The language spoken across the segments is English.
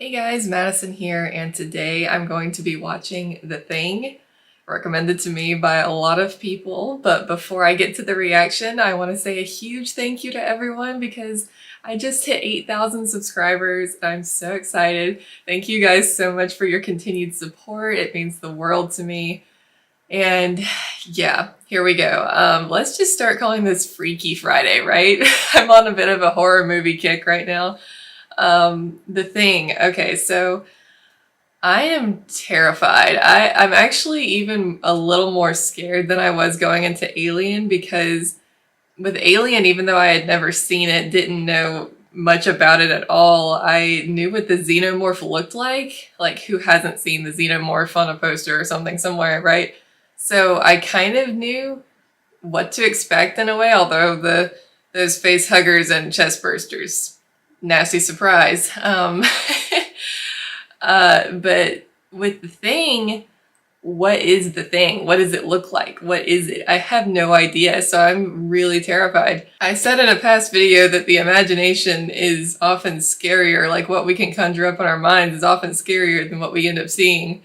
Hey guys, Madison here, and today I'm going to be watching The Thing, recommended to me by a lot of people. But before I get to the reaction, I want to say a huge thank you to everyone because I just hit 8,000 subscribers. I'm so excited. Thank you guys so much for your continued support. It means the world to me. And yeah, here we go. Let's just start calling this Freaky Friday, right? I'm on a bit of a horror movie kick right now. The Thing. Okay, so I am terrified. I'm actually even a little more scared than I was going into Alien because with Alien, even though I had never seen it, didn't know much about it at all, I knew what the xenomorph looked like. Like, who hasn't seen the xenomorph on a poster or something somewhere, right? So I kind of knew what to expect in a way, although those face huggers and chest bursters, nasty surprise. But with The Thing, what is The Thing? What does it look like? What is it? I have no idea, so I'm really terrified. I said in a past video that the imagination is often scarier, like what we can conjure up in our minds is often scarier than what we end up seeing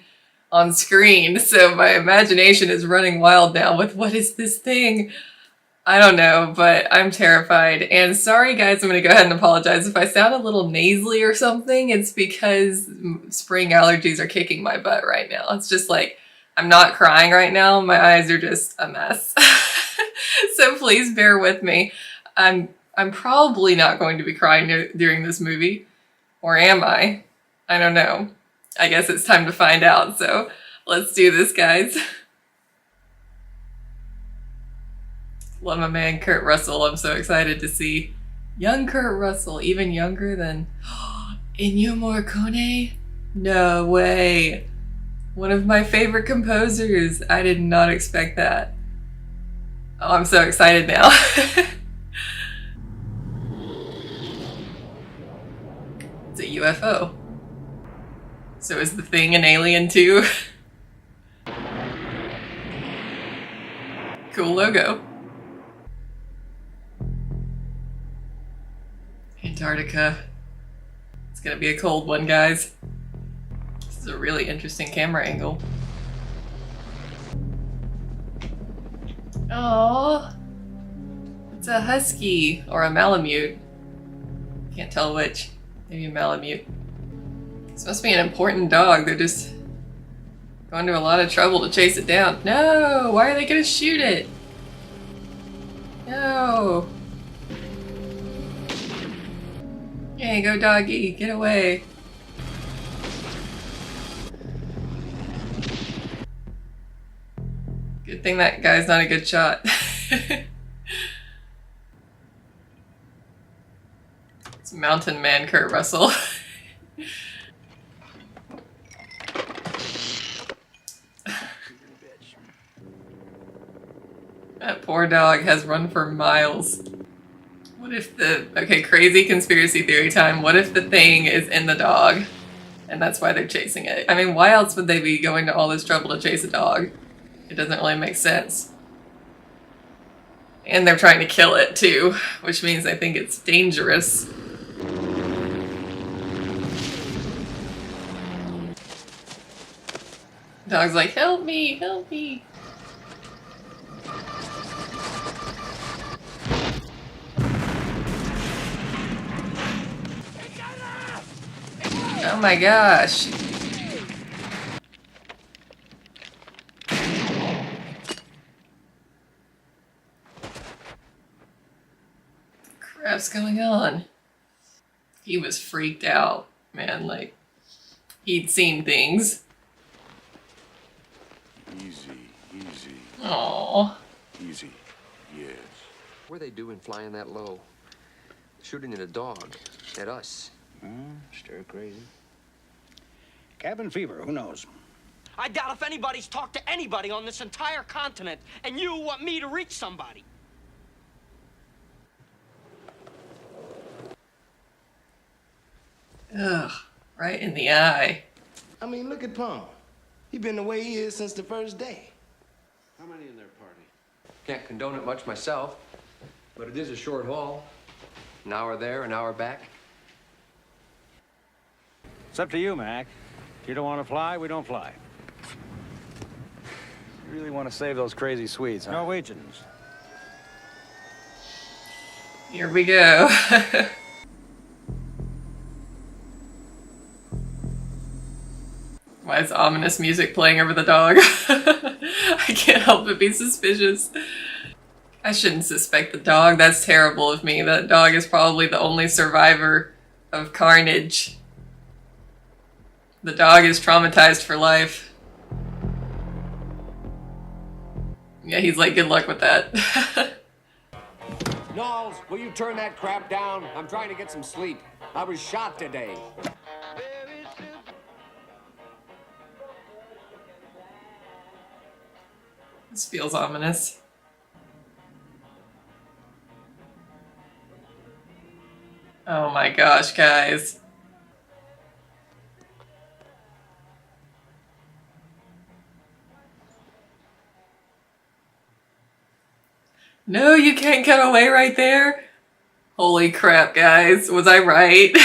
on screen. So my imagination is running wild now with what is this thing? I don't know, but I'm terrified. And sorry guys, I'm gonna go ahead and apologize. If I sound a little nasally or something, it's because spring allergies are kicking my butt right now. It's just like, I'm not crying right now. My eyes are just a mess. So please bear with me. I'm probably not going to be crying during this movie. Or am I? I don't know. I guess it's time to find out, so let's do this, guys. Love my man Kurt Russell. I'm so excited to see young Kurt Russell, even younger than Ennio Morricone. No way. One of my favorite composers. I did not expect that. Oh, I'm so excited now. It's a UFO. So is The Thing an alien too? Cool logo. Antarctica. It's gonna be a cold one, guys. This is a really interesting camera angle. Oh, it's a husky or a Malamute. Can't tell which. Maybe a Malamute. This must be an important dog. They're just going to a lot of trouble to chase it down. No! Why are they gonna shoot it? No! Hey, go doggy, get away. Good thing that guy's not a good shot. It's Mountain Man Kurt Russell. That poor dog has run for miles. What if okay, crazy conspiracy theory time. What if the thing is in the dog and that's why they're chasing it? I mean, why else would they be going to all this trouble to chase a dog? It doesn't really make sense. And they're trying to kill it too, which means I think it's dangerous. Dog's like, help me, help me. Oh my gosh. Crap's going on? He was freaked out, man, like he'd seen things. Easy, easy. Aww. Easy, yes. What are they doing flying that low? Shooting at a dog. At us. Stir crazy. Cabin fever, who knows? I doubt if anybody's talked to anybody on this entire continent, and you want me to reach somebody. Ugh, right in the eye. I mean, look at Palm. He been the way he is since the first day. How many in their party? Can't condone it much myself, but it is a short haul. An hour there, an hour back. It's up to you, Mac. If you don't want to fly, we don't fly. You really want to save those crazy Swedes, huh? Norwegians. Here we go. Why is ominous music playing over the dog? I can't help but be suspicious. I shouldn't suspect the dog. That's terrible of me. That dog is probably the only survivor of carnage. The dog is traumatized for life. Yeah, he's like, good luck with that. Knowles, will you turn that crap down? I'm trying to get some sleep. I was shot today. This feels ominous. Oh my gosh, guys. No, you can't get away right there. Holy crap, guys. Was I right?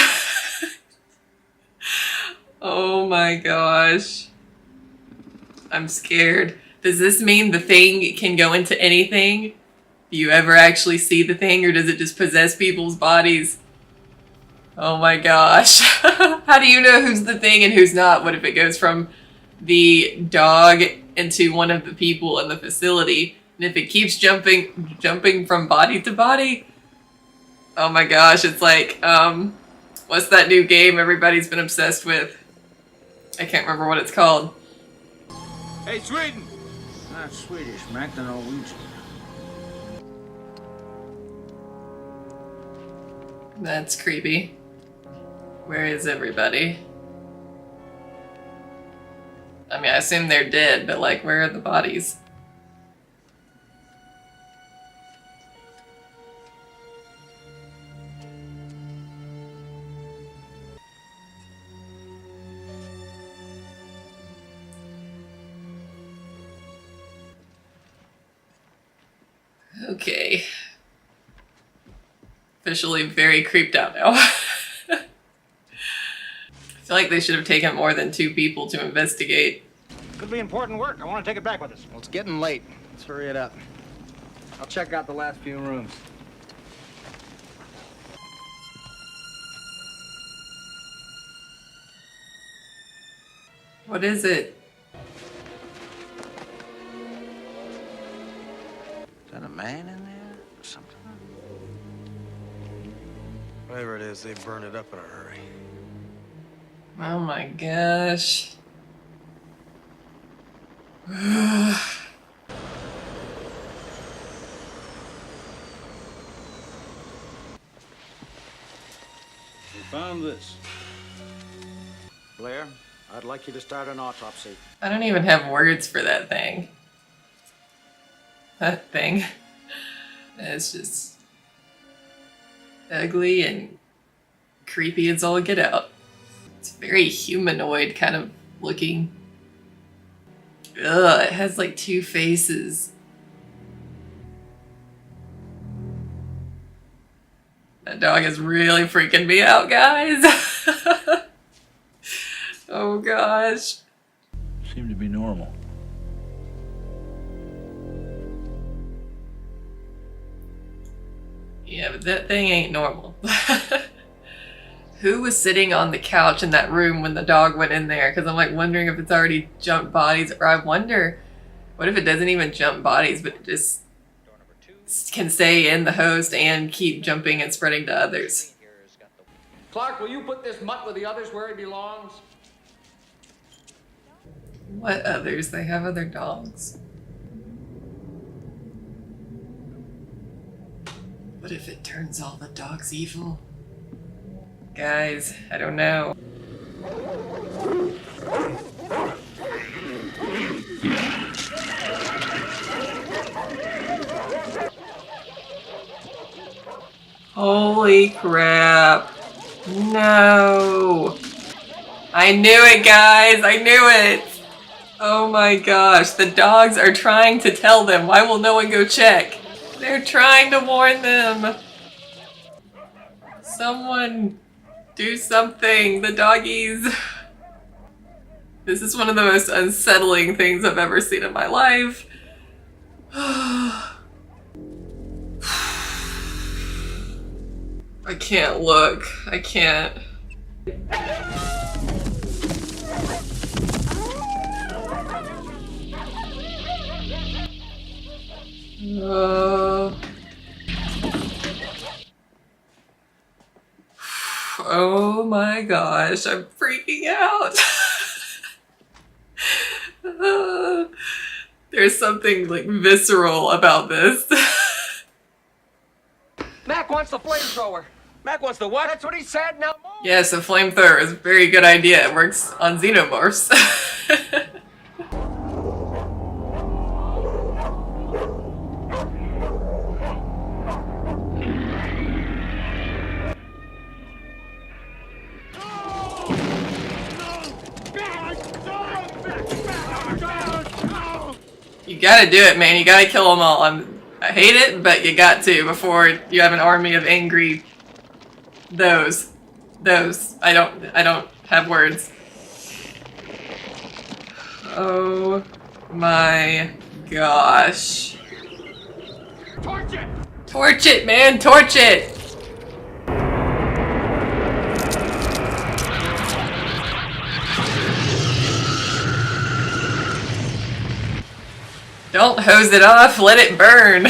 Oh my gosh. I'm scared. Does this mean the thing can go into anything? Do you ever actually see the thing, or does it just possess people's bodies? Oh my gosh. How do you know who's the thing and who's not? What if it goes from the dog into one of the people in the facility? And if it keeps jumping from body to body? Oh my gosh, it's like, what's that new game everybody's been obsessed with? I can't remember what it's called. Hey, Sweden! Not Swedish, Mac, the Norwegian. That's creepy. Where is everybody? I mean, I assume they're dead, but like, where are the bodies? Okay. Officially very creeped out now. I feel like they should have taken more than 2 people to investigate. Could be important work. I want to take it back with us. Well, it's getting late. Let's hurry it up. I'll check out the last few rooms. What is it? Is that a man in there or something? Whatever it is, they burned it up in a hurry. Oh my gosh. We found this. Blair, I'd like you to start an autopsy. I don't even have words for that thing. That thing. It's just ugly and creepy as all get out. It's very humanoid kind of looking. Ugh, it has like 2 faces. That dog is really freaking me out, guys. Oh gosh. Seem to be normal. Yeah, but that thing ain't normal. Who was sitting on the couch in that room when the dog went in there? Because I'm like wondering if it's already jumped bodies, or I wonder, what if it doesn't even jump bodies, but it just can stay in the host and keep jumping and spreading to others? Clark, will you put this mutt with the others where he belongs? What others? They have other dogs. What if it turns all the dogs evil? Guys, I don't know. Holy crap. No. I knew it, guys. I knew it. Oh my gosh. The dogs are trying to tell them. Why will no one go check? They're trying to warn them. Someone Do something, the doggies. This is one of the most unsettling things I've ever seen in my life. I can't look. I can't. Oh my gosh, I'm freaking out. There's something like visceral about this. Mac wants the flamethrower. Mac wants the what? That's what he said. Now move. Yes, a flamethrower is a very good idea. It works on xenomorphs. You gotta do it, man. You gotta kill them all. I hate it, but you got to before you have an army of angry those. I don't have words. Oh my gosh. Torch it. Torch it, man. Torch it. Don't hose it off, let it burn.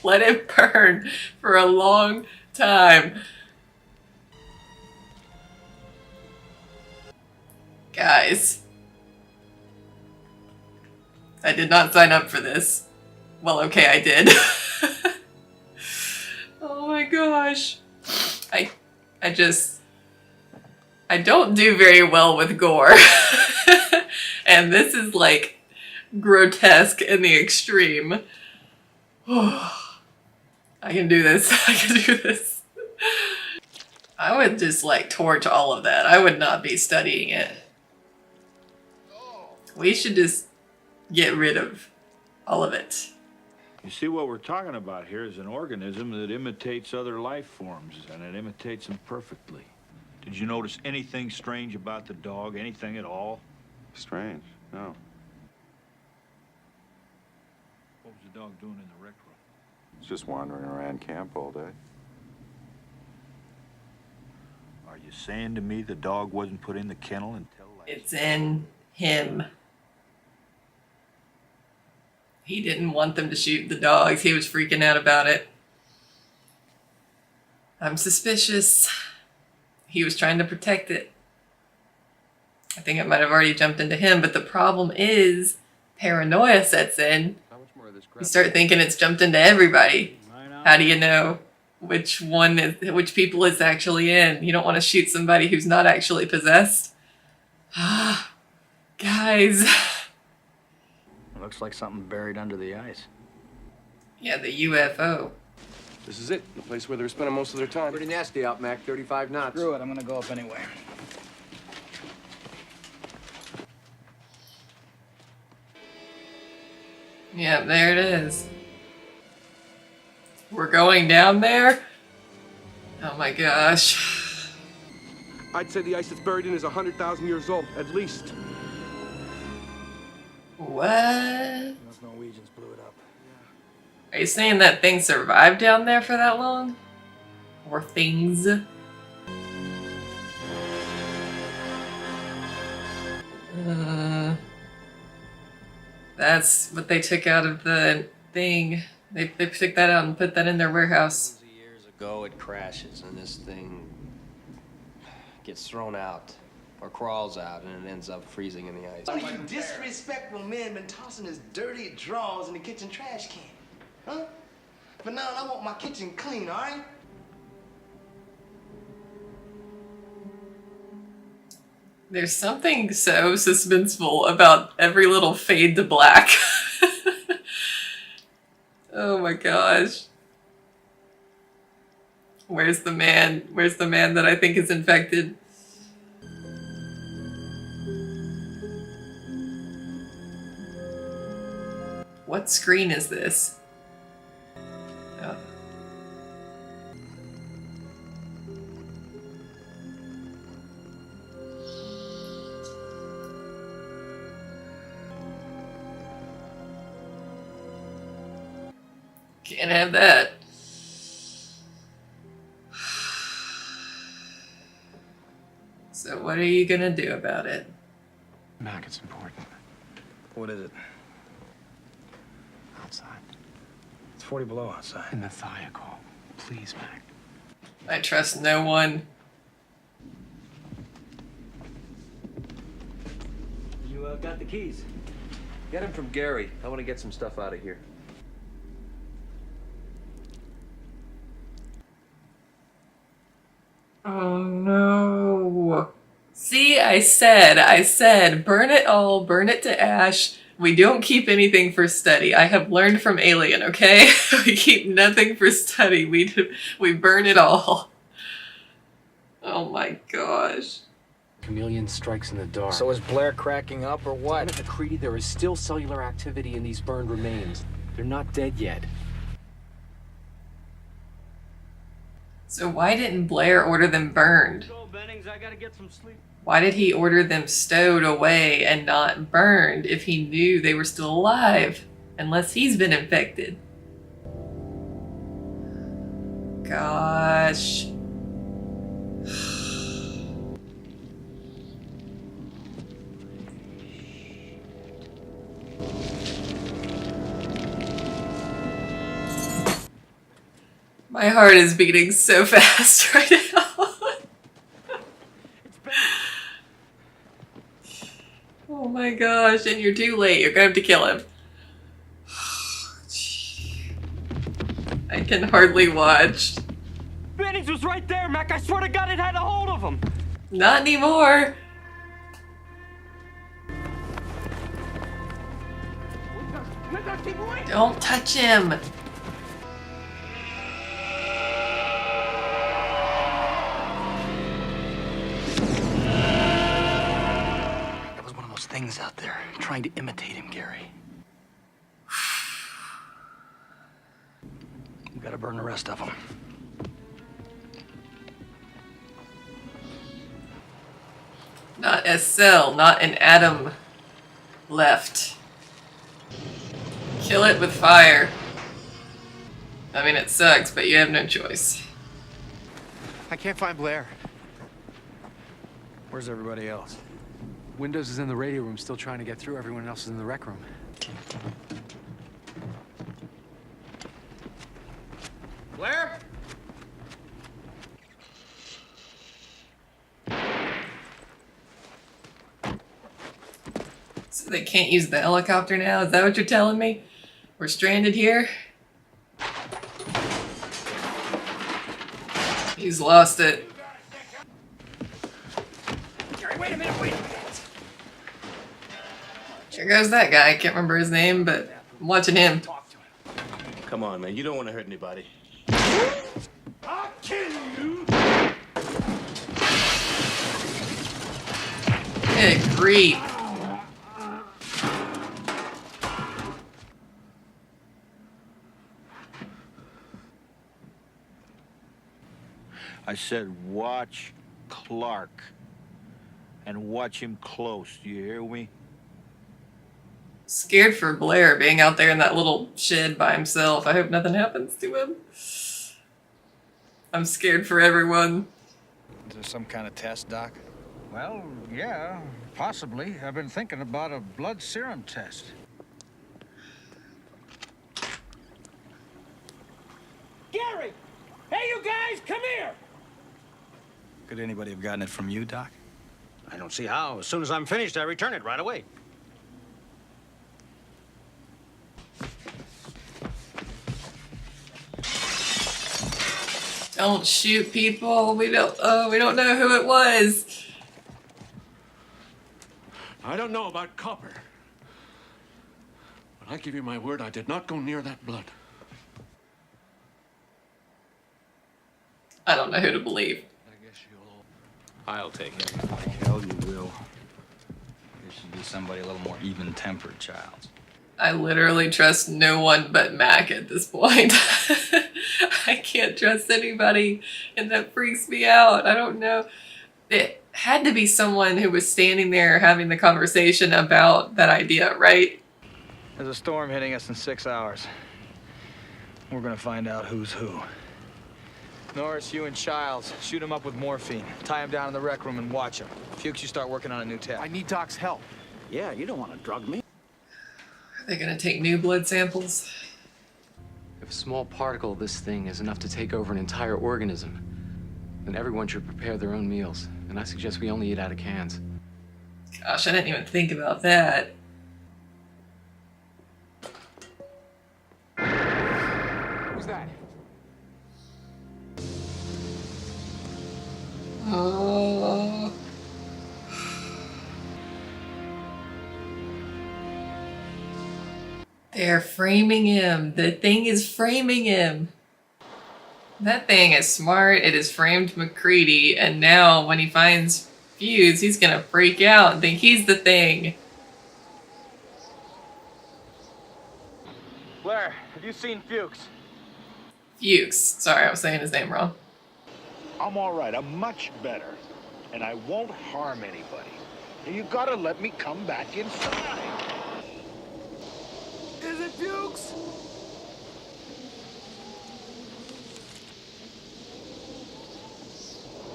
Let it burn for a long time. Guys. I did not sign up for this. Well, okay, I did. Oh my gosh. I don't do very well with gore. And this is like grotesque in the extreme. I can do this. I can do this. I would just like torch all of that. I would not be studying it. We should just get rid of all of it. You see, what we're talking about here is an organism that imitates other life forms, and it imitates them perfectly. Did you notice anything strange about the dog? Anything at all? Strange. No. What was the dog doing in the rec room? It's just wandering around camp all day. Are you saying to me the dog wasn't put in the kennel until last? It's in him. He didn't want them to shoot the dogs. He was freaking out about it. I'm suspicious. He was trying to protect it. I think it might have already jumped into him, but the problem is paranoia sets in. How much more of this crap? You start thinking it's jumped into everybody. How do you know which people it's actually in? You don't want to shoot somebody who's not actually possessed. Guys. It looks like something buried under the ice. Yeah, the UFO. This is it. The place where they're spending most of their time. Pretty nasty out, Mac. 35 knots. Screw it, I'm gonna go up anyway. Yeah, there it is. We're going down there? Oh my gosh. I'd say the ice it's buried in is 100,000 years old, at least. What? Those Norwegians blew it up. Are you saying that thing survived down there for that long? Or things? That's what they took out of the thing. They took that out and put that in their warehouse. Years ago it crashes and this thing gets thrown out or crawls out and it ends up freezing in the ice. Some of you disrespectful men been tossing his dirty drawers in the kitchen trash can. Huh? But now I want my kitchen clean, all right? There's something so suspenseful about every little fade to black. Oh my gosh. Where's the man? Where's the man that I think is infected? What screen is this? Oh. Can't have that. So what are you gonna do about it? Mac, it's important. What is it? Outside. It's 40 below outside. In the Thiokol. Please, Mac. I trust no one. You got the keys? Get them from Gary. I want to get some stuff out of here. Oh no. See, I said, burn it all, burn it to ash. We don't keep anything for study. I have learned from Alien, okay? We keep nothing for study. We burn it all. Oh my gosh. Chameleon strikes in the dark. So is Blair cracking up or what? Lieutenant McCready, there is still cellular activity in these burned remains. They're not dead yet. So why didn't Blair order them burned? Go, Bennings. I gotta get some sleep. Why did he order them stowed away and not burned if he knew they were still alive? Unless he's been infected. Gosh. My heart is beating so fast right now. Oh my gosh, and you're too late. You're gonna have to kill him. I can hardly watch. Bennings was right there, Mac. I swear to God it had a hold of him. Not anymore. Don't touch him. There was one of those things out there trying to imitate him, Gary. We gotta burn the rest of them. Not a cell, not an atom left. Kill it with fire. I mean, it sucks, but you have no choice. I can't find Blair. Where's everybody else? Windows is in the radio room, still trying to get through. Everyone else is in the rec room. Blair? So they can't use the helicopter now? Is that what you're telling me? We're stranded here? He's lost it. Gary, wait a minute, wait a minute. Here goes that guy. I can't remember his name, but I'm watching him. Come on, man. You don't want to hurt anybody. I'll kill you. Good grief. I said watch Clark. And watch him close. Do you hear me? Scared for Blair being out there in that little shed by himself. I hope nothing happens to him. I'm scared for everyone. Is there some kind of test, Doc? Well, yeah, possibly. I've been thinking about a blood serum test. Gary! Hey, you guys, come here! Could anybody have gotten it from you, Doc? I don't see how. As soon as I'm finished, I return it right away. Don't shoot people. We don't know who it was. I don't know about copper. But I give you my word, I did not go near that blood. I don't know who to believe. I'll take it. Hell you will. There should be somebody a little more even-tempered, Childs. I literally trust no one but Mac at this point. I can't trust anybody, and that freaks me out. I don't know. It had to be someone who was standing there having the conversation about that idea, right? There's a storm hitting us in 6 hours. We're gonna find out who's who. Norris, you and Childs, shoot him up with morphine. Tie him down in the rec room and watch him. Fuchs, you start working on a new tech. I need Doc's help. Yeah, you don't want to drug me. Are they gonna take new blood samples? If a small particle of this thing is enough to take over an entire organism, then everyone should prepare their own meals. And I suggest we only eat out of cans. Gosh, I didn't even think about that. Who's that? Oh. They're framing him. The thing is framing him. That thing is smart. It has framed MacReady, and now when he finds Fuse, he's gonna freak out and think he's the thing. Blair, have you seen Fuchs? Fuchs. Sorry, I was saying his name wrong. I'm all right. I'm much better. And I won't harm anybody. And you gotta let me come back inside. Is it Fuchs?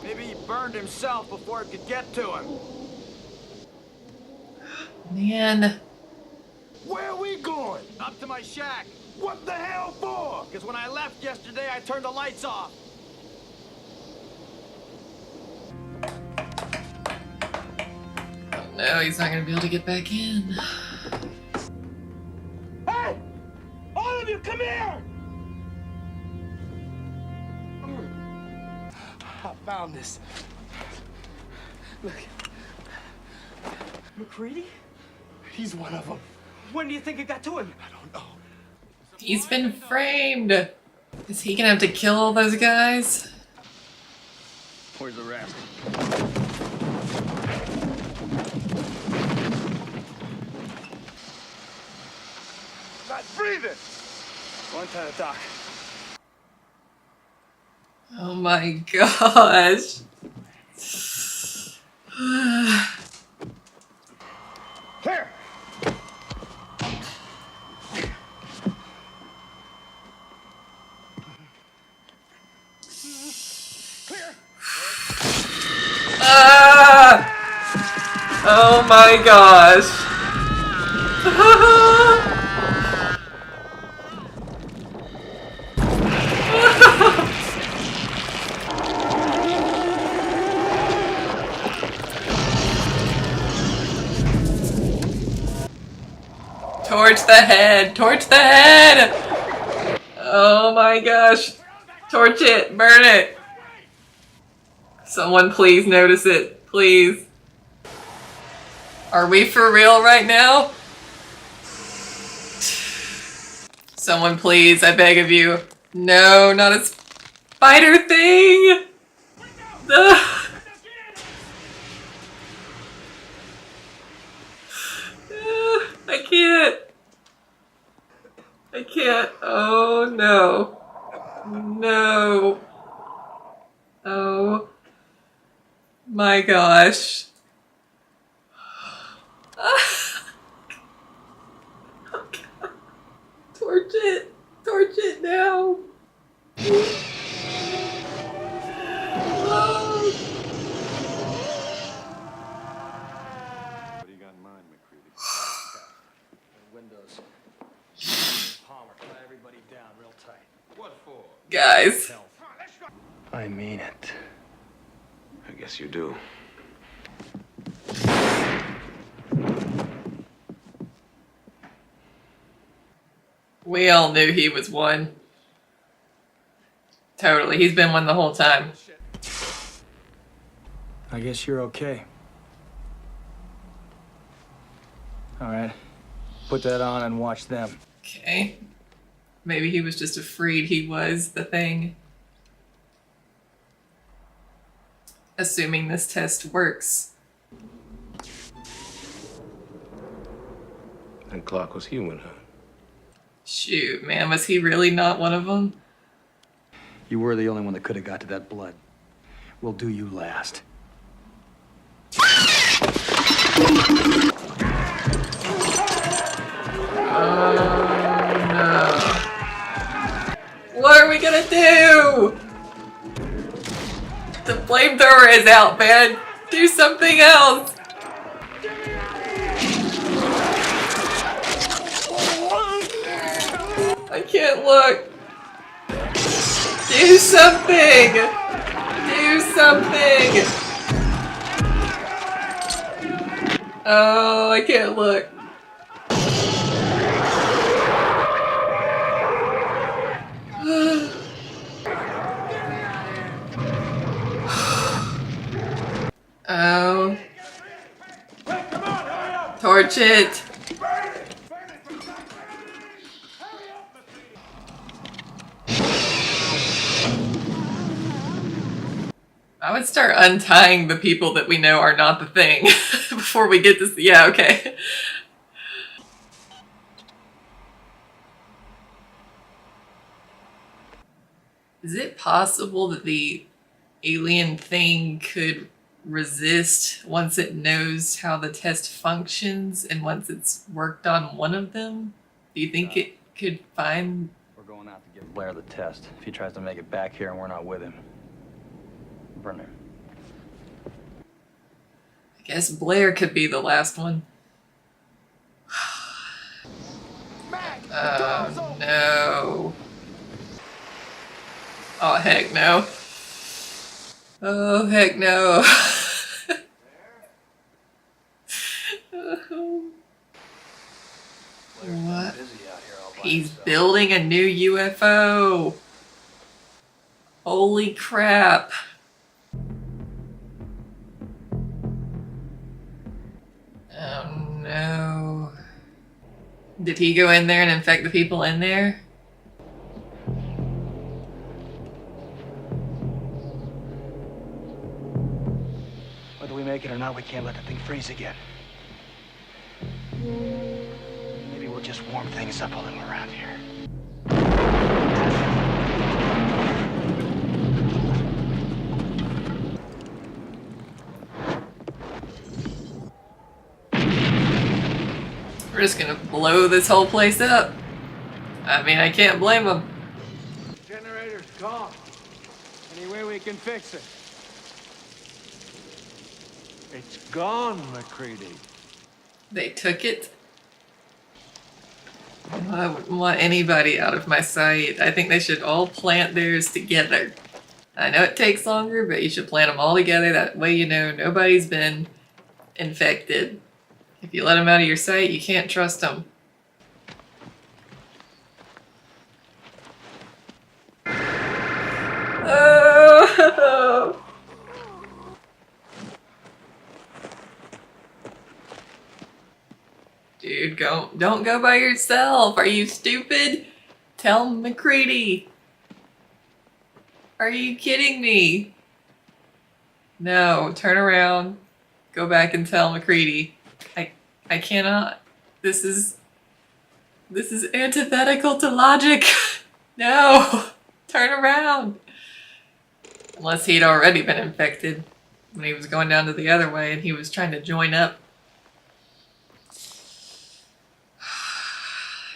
Maybe he burned himself before it could get to him. Man. Where are we going? Up to my shack. What the hell for? Because when I left yesterday, I turned the lights off. Oh no, he's not gonna be able to get back in. Hey! All of you, come here! I found this. Look. MacReady? He's one of them. When do you think it got to him? I don't know. He's been framed. Is he gonna have to kill all those guys? Where's the rest? Not breathing! One time, Doc. Oh my gosh. Clear! Clear! Ah! Oh my gosh. Torch the head! Torch the head! Oh my gosh. Torch it! Burn it! Someone please notice it. Please. Are we for real right now? Someone please, I beg of you. No, not a spider thing! I can't. I can't. Oh no. No. Oh my gosh. Oh God. Torch it. Torch it now. Oh. What do you got in mind, MacReady? Windows. Palmer, tie everybody down real tight. What for? Guys. I mean it. I guess you do. We all knew he was one. Totally. He's been one the whole time. I guess you're okay. All right. Put that on and watch them. Okay. Maybe he was just afraid he was the thing. Assuming this test works. And Clark was human, huh? Shoot, man, was he really not one of them? You were the only one that could have got to that blood. We'll do you last. Oh no. power is out, man. Do something else. I can't look. Do something. Do something. Oh, I can't look. Oh. Torch it. I would start untying the people that we know are not the thing before we get to see. Yeah, okay. Is it possible that the alien thing could resist once it knows how the test functions and once it's worked on one of them? Do you think it could find... We're going out to give Blair the test. If he tries to make it back here and we're not with him, burn him. I guess Blair could be the last one. Oh, no. Oh, heck no. Oh, heck no. What? He's building a new UFO. Holy crap. Oh no. Did he go in there and infect the people in there? Whether we make it or not, we can't let the thing freeze again. Maybe we'll just warm things up a little around here. We're just gonna blow this whole place up. I mean, I can't blame them. Generator's gone. Any way we can fix it? It's gone, MacReady. They took it. I wouldn't want anybody out of my sight. I think they should all plant theirs together. I know it takes longer, but you should plant them all together. That way you know nobody's been infected. If you let them out of your sight, you can't trust them. Oh! Dude, don't go by yourself. Are you stupid? Tell MacReady. Are you kidding me? No, turn around. Go back and tell MacReady. I cannot. This is antithetical to logic. No, turn around. Unless he'd already been infected when he was going down to the other way and he was trying to join up.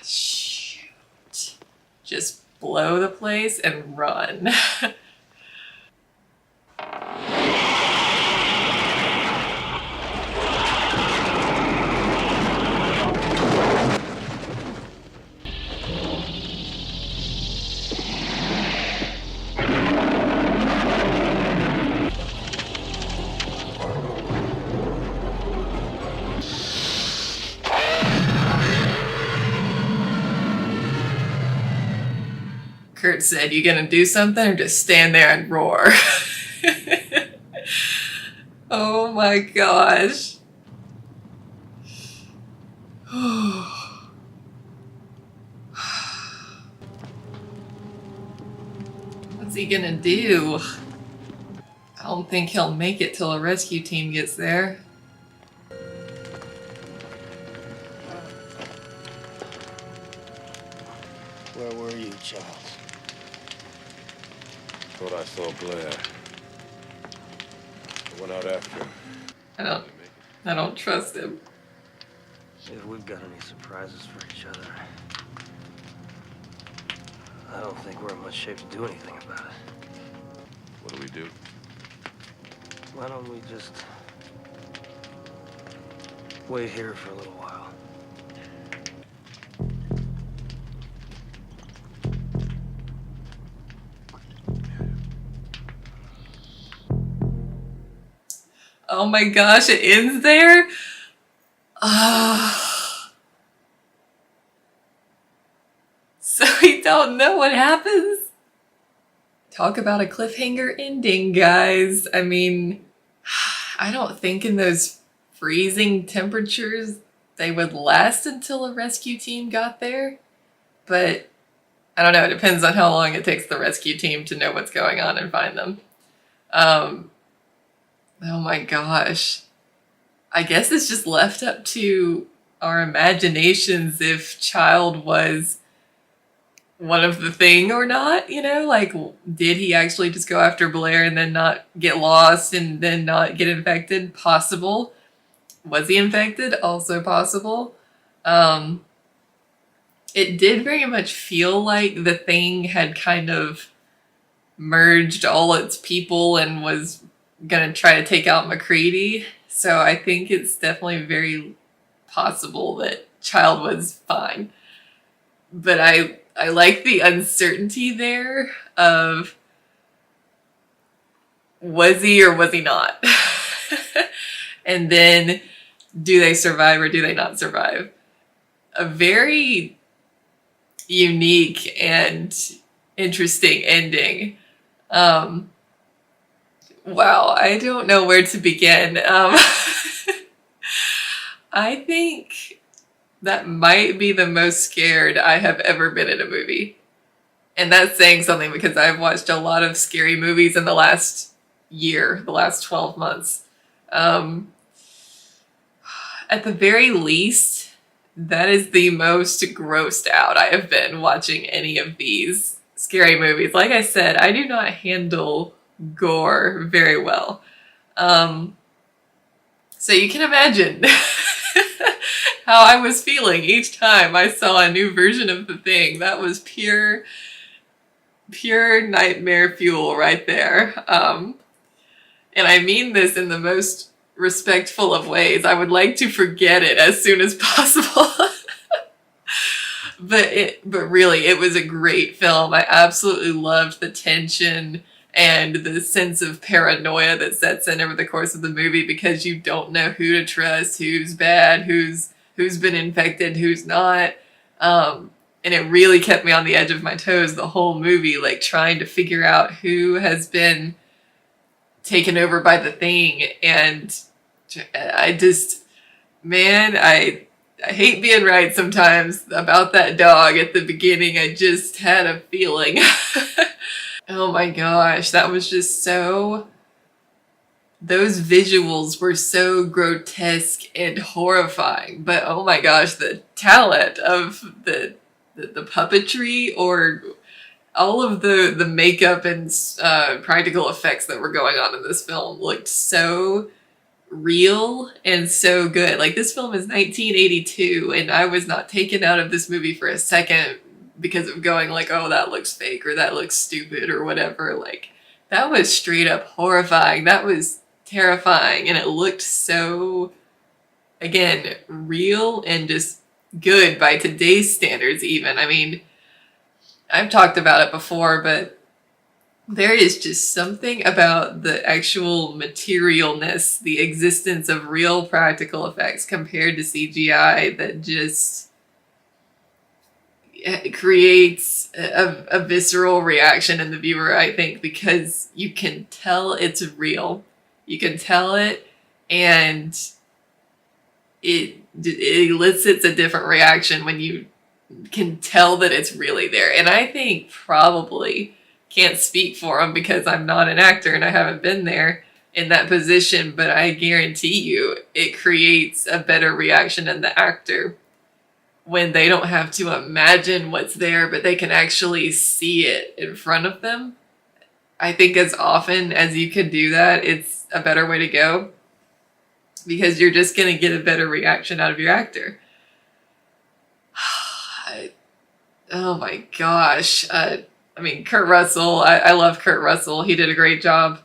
Shoot. Just blow the place and run. Kurt said, you gonna do something or just stand there and roar? Oh my gosh. What's he gonna do? I don't think he'll make it till a rescue team gets there. Where were you, Charles? Thought I saw Blair. I went out after him. I don't trust him. If we've got any surprises for each other, I don't think we're in much shape to do anything about it. What do we do? Why don't we just wait here for a little while? Oh my gosh, it ends there? So we don't know what happens? Talk about a cliffhanger ending, guys. I mean, I don't think in those freezing temperatures they would last until a rescue team got there. But I don't know, it depends on how long it takes the rescue team to know what's going on and find them. Oh my gosh. I guess it's just left up to our imaginations if Child was one of the thing or not, you know? Like, did he actually just go after Blair and then not get lost and then not get infected? Possible. Was he infected? Also possible. It did very much feel like the thing had kind of merged all its people and was gonna try to take out MacReady. So I think it's definitely very possible that Child was fine. But I like the uncertainty there of was he or was he not? And then do they survive or do they not survive? A very unique and interesting ending. Wow, I don't know where to begin. I think that might be the most scared I have ever been in a movie. And that's saying something because I've watched a lot of scary movies in the last year, the last 12 months. At the very least, that is the most grossed out I have been watching any of these scary movies. Like I said, I do not handle gore very well. So you can imagine how I was feeling each time I saw a new version of the thing. That was pure nightmare fuel right there. And I mean this in the most respectful of ways. I would like to forget it as soon as possible. But really, it was a great film. I absolutely loved the tension and the sense of paranoia that sets in over the course of the movie because you don't know who to trust, who's bad, who's been infected, who's not. And it really kept me on the edge of my toes the whole movie, like trying to figure out who has been taken over by the thing. And I just, man, I hate being right sometimes about that dog at the beginning. I just had a feeling. Oh my gosh, that was just so... Those visuals were so grotesque and horrifying. But oh my gosh, the talent of the puppetry or all of the makeup and practical effects that were going on in this film looked so real and so good. Like, this film is 1982 and I was not taken out of this movie for a second because of going like, oh, that looks fake or that looks stupid or whatever. Like, that was straight up horrifying. That was terrifying, and it looked so, again, real and just good by today's standards even. I mean, I've talked about it before, but there is just something about the actual materialness, the existence of real practical effects compared to CGI that just creates a visceral reaction in the viewer, I think, because you can tell it's real. You can tell it, and it elicits a different reaction when you can tell that it's really there. And I think probably, can't speak for them because I'm not an actor and I haven't been there in that position, but I guarantee you it creates a better reaction in the actor when they don't have to imagine what's there, but they can actually see it in front of them. I think as often as you can do that, it's a better way to go because you're just going to get a better reaction out of your actor. Oh my gosh. I mean, Kurt Russell, I love Kurt Russell. He did a great job.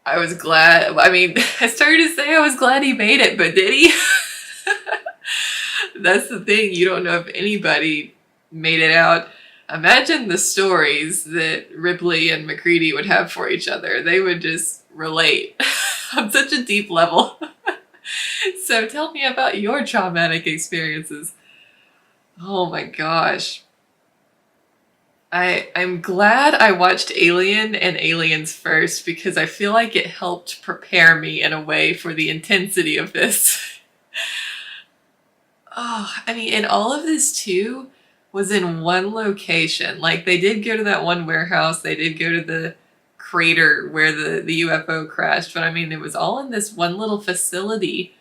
I was glad. I mean, I started to say I was glad he made it, but did he? That's the thing. You don't know if anybody made it out. Imagine the stories that Ripley and MacReady would have for each other. They would just relate on such a deep level. So tell me about your traumatic experiences. Oh my gosh. I'm glad I watched Alien and Aliens first because I feel like it helped prepare me in a way for the intensity of this. Oh, I mean, and all of this too was in one location. Like, they did go to that one warehouse, they did go to the crater where the UFO crashed, but I mean, it was all in this one little facility,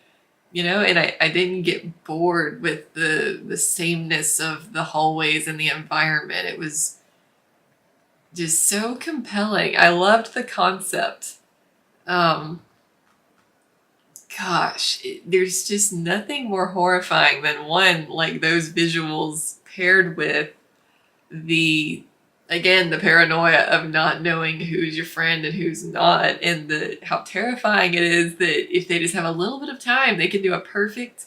you know, and I didn't get bored with the sameness of the hallways and the environment. It was just so compelling. I loved the concept. Gosh, there's just nothing more horrifying than one, like those visuals paired with the paranoia of not knowing who's your friend and who's not, and how terrifying it is that if they just have a little bit of time, they can do a perfect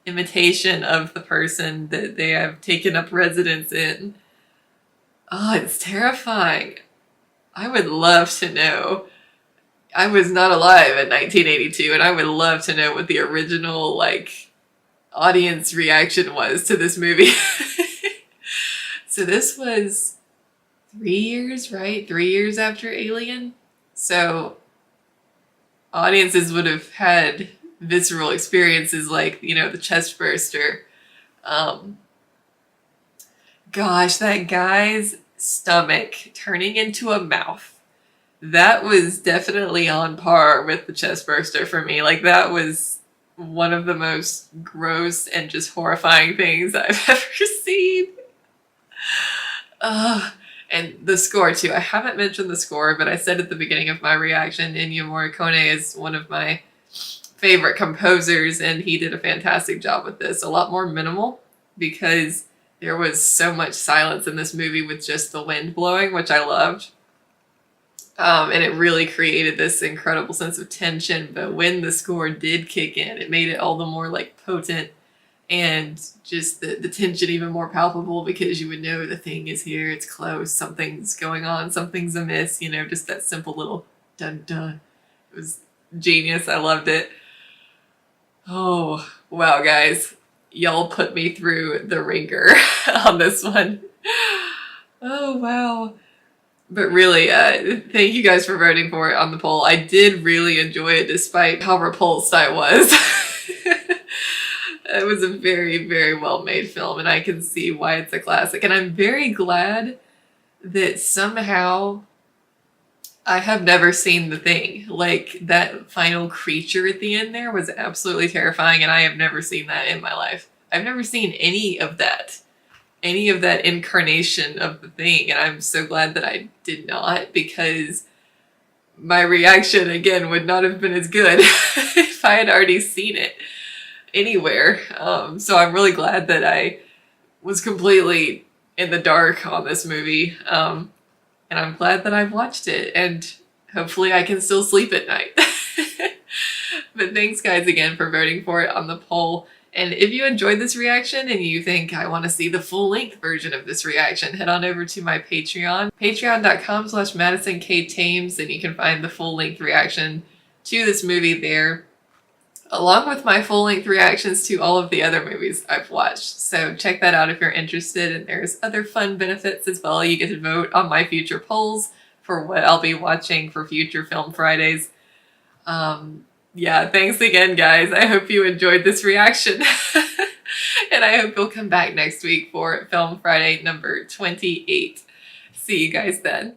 imitation of the person that they have taken up residence in. Oh, it's terrifying. I would love to know. I was not alive in 1982, and I would love to know what the original, like, audience reaction was to this movie. So this was 3 years, right? 3 years after Alien. So audiences would have had visceral experiences like, you know, the chest burster. Gosh, that guy's stomach turning into a mouth. That was definitely on par with the chest burster for me. Like, that was one of the most gross and just horrifying things I've ever seen. And the score too. I haven't mentioned the score, but I said at the beginning of my reaction, Ennio Morricone is one of my favorite composers, and he did a fantastic job with this. A lot more minimal because there was so much silence in this movie with just the wind blowing, which I loved. And it really created this incredible sense of tension. But when the score did kick in, it made it all the more like potent and just the tension even more palpable because you would know the thing is here, it's close, something's going on, something's amiss, you know, just that simple little dun dun. It was genius. I loved it. Oh, wow, guys. Y'all put me through the ringer on this one. Oh, wow. But really, thank you guys for voting for it on the poll. I did really enjoy it despite how repulsed I was. It was a very, very well-made film, and I can see why it's a classic. And I'm very glad that somehow I have never seen The Thing. Like, that final creature at the end there was absolutely terrifying, and I have never seen that in my life. I've never seen any of that incarnation of The Thing, and I'm so glad that I did not, because my reaction, again, would not have been as good if I had already seen it anywhere. So I'm really glad that I was completely in the dark on this movie, and I'm glad that I've watched it, and hopefully I can still sleep at night. But thanks guys again for voting for it on the poll. And if you enjoyed this reaction and you think I want to see the full-length version of this reaction, head on over to my Patreon, patreon.com/MadisonKTames, and you can find the full-length reaction to this movie there, along with my full-length reactions to all of the other movies I've watched. So check that out if you're interested, and there's other fun benefits as well. You get to vote on my future polls for what I'll be watching for future Film Fridays. Yeah, thanks again, guys. I hope you enjoyed this reaction. And I hope you'll come back next week for Film Friday number 28. See you guys then.